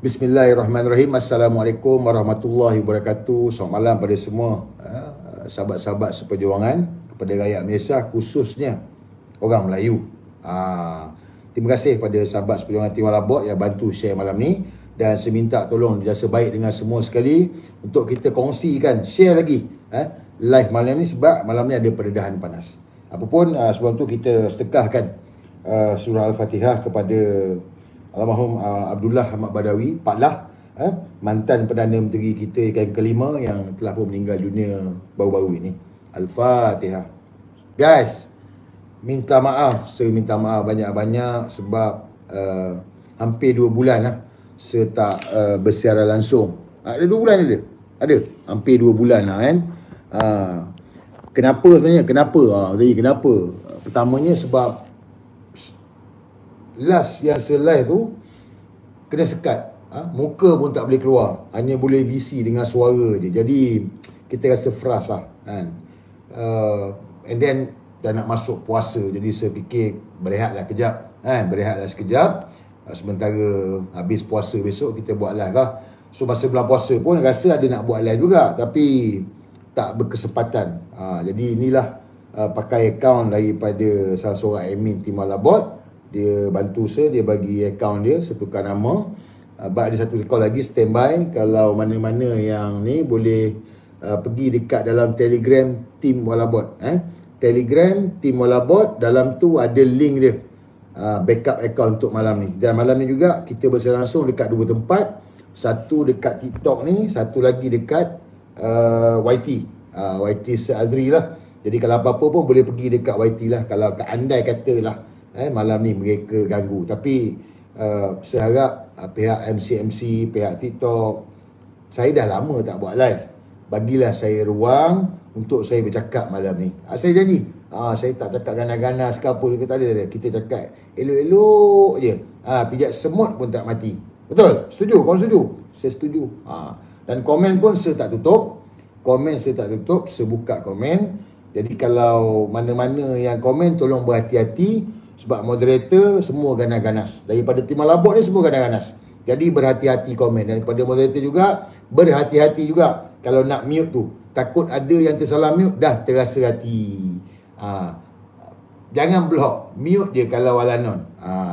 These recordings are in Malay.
Bismillahirrahmanirrahim. Assalamualaikum warahmatullahi wabarakatuh. Selamat malam pada semua sahabat-sahabat seperjuangan, kepada rakyat Malaysia, khususnya orang Melayu. Terima kasih kepada sahabat seperjuangan Tim Walabot yang bantu share malam ni. Dan saya minta tolong jasa baik dengan semua sekali untuk kita kongsikan, share lagi live malam ni, sebab malam ni ada perdedahan panas. Apapun sebelum tu kita sedekahkan surah Al-Fatihah kepada Almarhum Abdullah Ahmad Badawi, Pak Lah, mantan Perdana Menteri kita yang kelima yang telah pun meninggal dunia baru-baru ini. Al-Fatihah. Guys, minta maaf, saya minta maaf banyak-banyak sebab hampir 2 bulan saya tak bersiaran langsung. Ada 2 bulan ada? Ada, hampir 2 bulan kan. Kenapa sebenarnya? Kenapa? Pertamanya sebab last yang saya live tu kena sekat, muka pun tak boleh keluar, hanya boleh visi dengan suara je. Jadi kita rasa frust kan. And then dah nak masuk puasa, jadi saya fikir berehatlah kejap kan, sementara habis puasa besok kita buat live lah. So masa bulan puasa pun rasa ada nak buat live juga, tapi tak berkesempatan. Jadi inilah pakai akaun daripada salah seorang admin Tim Walabot. Dia bantu saya, dia bagi akaun dia, saya tukar nama. Ada satu call lagi standby. Kalau mana-mana yang ni boleh pergi dekat dalam Telegram Tim Walabot. Telegram Tim Walabot, dalam tu ada link dia, backup account untuk malam ni. Dan malam ni juga kita bersiaran langsung dekat 2 tempat. Satu dekat TikTok ni, satu lagi dekat YT. YT Seadri lah. Jadi kalau apa-apa pun boleh pergi dekat YT lah. Kalau andai katalah malam ni mereka ganggu. Tapi saya harap pihak MC, pihak TikTok, saya dah lama tak buat live, bagilah saya ruang untuk saya bercakap malam ni. Saya janji saya tak cakap ganas-ganas ke apa ke, tak ada. Kita cakap elok-elok je. Pijat semut pun tak mati. Betul? Setuju? Kau setuju? Saya setuju. Dan komen pun saya tak tutup. Saya buka komen. Jadi kalau mana-mana yang komen, tolong berhati-hati. Sebab moderator semua ganas-ganas. Daripada Tim Walabot ni semua ganas-ganas. Jadi berhati-hati komen. Dan daripada moderator juga, berhati-hati juga kalau nak mute tu. Takut ada yang tersalah mute, dah terasa hati. Jangan block, mute je kalau walanon.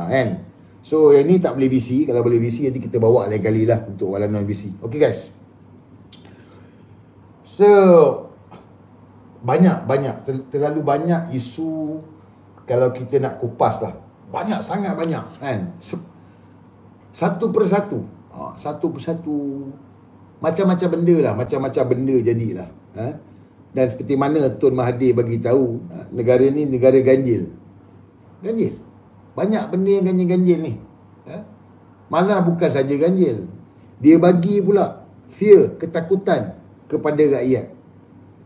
Kan? So yang ni tak boleh BC. Kalau boleh BC, nanti kita bawa lain kali lah untuk walanon BC. Okay guys. So banyak, terlalu banyak isu. Kalau kita nak kupas lah, sangat banyak kan. Satu persatu, macam-macam benda lah, macam-macam benda jadilah. Dan seperti mana Tun Mahathir bagi tahu, negara ni negara ganjil. Banyak benda yang ganjil-ganjil ni. Malah bukan saja ganjil, dia bagi pula fear, ketakutan kepada rakyat.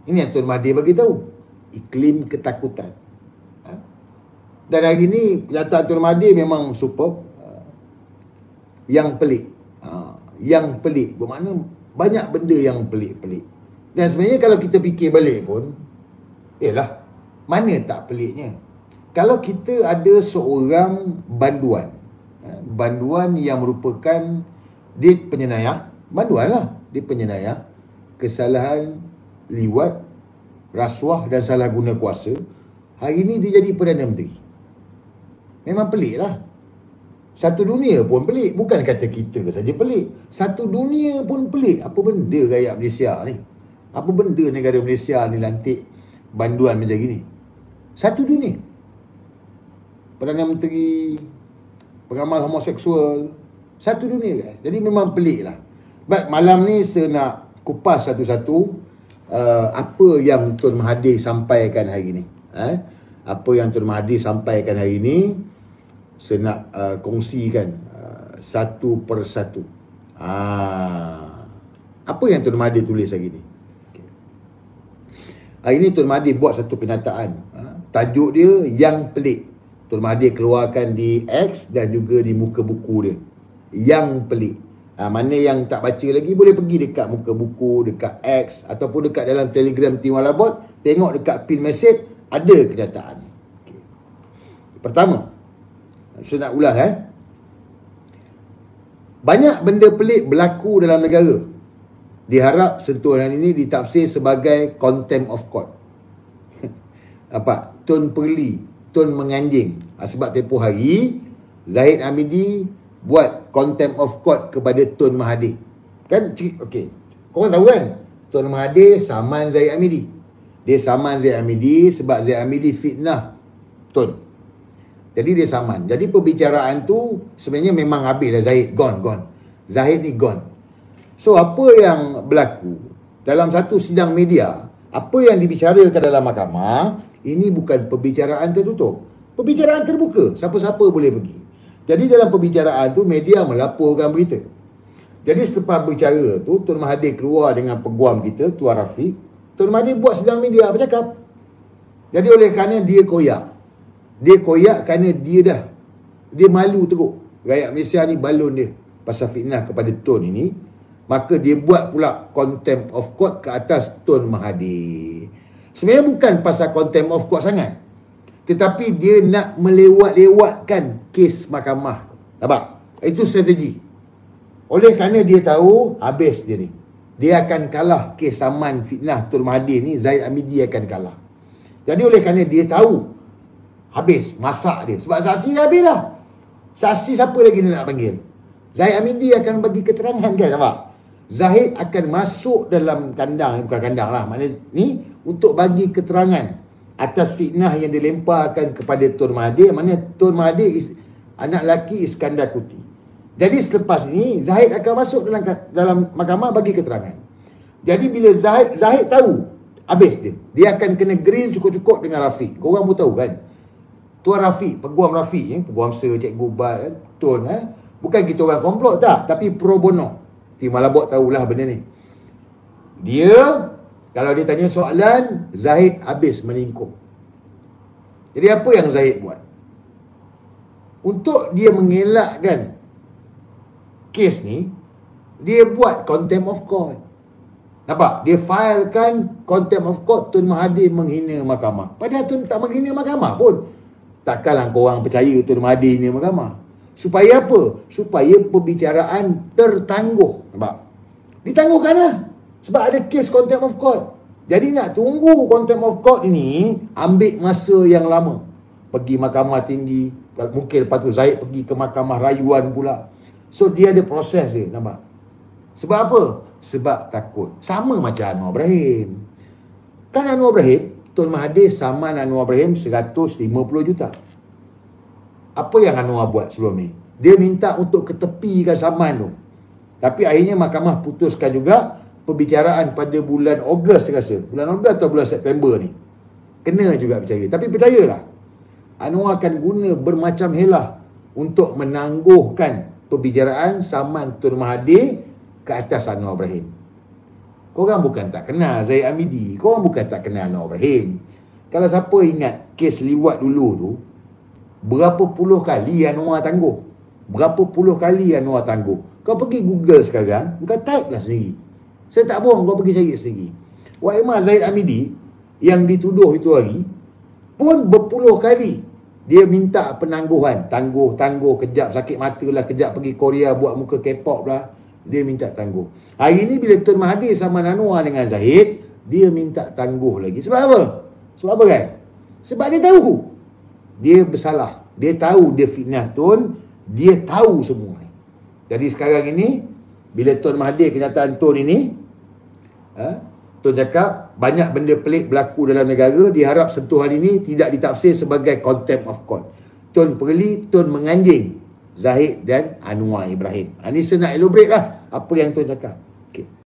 Ini yang Tun Mahathir bagi tahu, iklim ketakutan. Dan hari ni kenyataan Tun Mahathir memang superb. Yang pelik, bermakna banyak benda yang pelik-pelik. Dan sebenarnya kalau kita fikir balik pun, mana tak peliknya. Kalau kita ada seorang banduan yang merupakan, dia penyenayah, dia penyenayah kesalahan liwat, rasuah dan salah guna kuasa. Hari ni dia jadi Perdana Menteri. Memang pelik lah. Satu dunia pun pelik. Bukan kata kita saja pelik, satu dunia pun pelik. Apa benda rakyat Malaysia ni? Apa benda negara Malaysia ni lantik banduan macam gini? Satu dunia. Perdana Menteri, pengamal homoseksual, satu dunia guys. Jadi memang pelik lah. But malam ni saya nak kupas satu-satu apa yang Tun Mahathir sampaikan hari ni. Apa yang Tun Mahathir sampaikan hari ni, saya nak kongsikan satu persatu. Apa yang Tun Mahathir tulis hari ni? Hari ni Tun Mahathir buat satu kenyataan. Tajuk dia yang pelik. Tun Mahathir keluarkan di X dan juga di muka buku dia. Yang pelik. Mana yang tak baca lagi, boleh pergi dekat muka buku, dekat X ataupun dekat dalam Telegram Tim Walabot. Tengok dekat pin message, ada kenyataan. Pertama, saya nak ulas Banyak benda pelik berlaku dalam negara. Diharap sentuhan ini ditafsir sebagai contempt of court. Apa? Tun perli, tun menganjing. Sebab tempoh hari Zahid Hamidi buat contempt of court kepada Tun Mahathir. Kan? Okey. Korang tahu kan? Tun Mahathir saman Zahid Hamidi. Dia saman Zahid Hamidi sebab Zahid Hamidi fitnah Tun. Jadi dia saman. Jadi perbicaraan tu sebenarnya memang habis dah. Zahid gone. Zahid ni gone. So apa yang berlaku dalam satu sidang media, apa yang dibicarakan dalam mahkamah, ini bukan perbicaraan tertutup. Perbicaraan terbuka. Siapa-siapa boleh pergi. Jadi dalam perbicaraan tu media melaporkan berita. Jadi selepas berbicara tu, Tun Mahathir keluar dengan peguam kita, Tuan Rafiq. Tun Mahathir buat sidang media bercakap. Jadi oleh kerana dia koyak. Dia koyak kerana dia malu teruk. Rakyat Malaysia ni balon dia pasal fitnah kepada Tun ini. Maka dia buat pula contempt of court ke atas Tun Mahathir. Sebenarnya bukan pasal contempt of court sangat. Tetapi dia nak melewat-lewatkan kes mahkamah. Nampak? Itu strategi. Oleh kerana dia tahu habis dia ni. Dia akan kalah kes saman fitnah Tun Mahathir ni, Zahid Hamidi akan kalah. Jadi oleh kerana dia tahu habis masak dia. Sebab saksi dah habis dah. Saksi siapa lagi dia nak panggil? Zahid Hamidi akan bagi keterangan kan, nampak? Zahid akan masuk dalam kandang, bukan kandang lah, maknanya ni untuk bagi keterangan atas fitnah yang dilemparkan kepada Tun Mahathir. Maknanya Tun Mahathir anak lelaki Iskandar Kuti. Jadi selepas ni Zahid akan masuk dalam mahkamah bagi keterangan. Jadi bila Zahid tahu habis dia akan kena grill cukup-cukup dengan Rafiq. Korang pun tahu kan, Tuan Rafiq, peguam Rafiq, peguam Sir, Cikgu Bat, Tun, bukan kita orang komplot tak, tapi pro bono. Tim Malabot tahulah benda ni. Dia, kalau dia tanya soalan, Zahid habis meningkuk. Jadi apa yang Zahid buat? Untuk dia mengelakkan kes ni, dia buat contempt of court. Nampak? Dia filekan contempt of court Tun Mahathir menghina mahkamah. Padahal Tun tak menghina mahkamah pun. Takkanlah korang percaya Tun Mahathir hina mahkamah. Supaya apa? Supaya perbicaraan tertangguh. Nampak? Ditangguhkan lah. Sebab ada kes contempt of court. Jadi nak tunggu contempt of court ini ambil masa yang lama. Pergi mahkamah tinggi. Mungkin lepas tu Zahid pergi ke mahkamah rayuan pula. So dia ada proses dia. Nampak? Sebab apa? Sebab takut. Sama macam Anwar Ibrahim. Kan Anwar Ibrahim, Tun Mahathir saman Anwar Ibrahim 150 juta. Apa yang Anwar buat sebelum ni? Dia minta untuk ketepikan saman tu. Tapi akhirnya mahkamah putuskan juga perbicaraan pada bulan Ogos rasa. Bulan Ogos atau bulan September ni. Kena juga percaya. Tapi percayalah, Anwar akan guna bermacam helah untuk menangguhkan perbicaraan saman Tun Mahathir ke atas Anwar Ibrahim. Korang bukan tak kenal Zahid Hamidi. Korang bukan tak kenal Anwar Ibrahim. Kalau siapa ingat kes liwat dulu tu, berapa puluh kali Anwar tangguh. Berapa puluh kali Anwar tangguh. Kau pergi Google sekarang, kau type lah sendiri. Saya tak bohong, kau pergi cari sendiri. Wak Emah Zahid Hamidi yang dituduh itu hari pun berpuluh kali dia minta penangguhan. Tangguh, kejap sakit mata lah, kejap pergi Korea buat muka K-pop lah. Dia minta tangguh. Hari ni bila Tun Mahathir sama Anwar dengan Zahid, dia minta tangguh lagi. Sebab apa? Sebab apa kan? Sebab dia tahu dia bersalah. Dia tahu dia fitnah Tun. Dia tahu semua ni. Jadi sekarang ini, bila Tun Mahathir, kenyataan Tun ini, Tun cakap banyak benda pelik berlaku dalam negara. Diharap sentuhan ini tidak ditafsir sebagai contempt of court. Tun perli, Tun menganjing Zahid dan Anwar Ibrahim. Ini saya nak elaborate lah apa yang Tun cakap.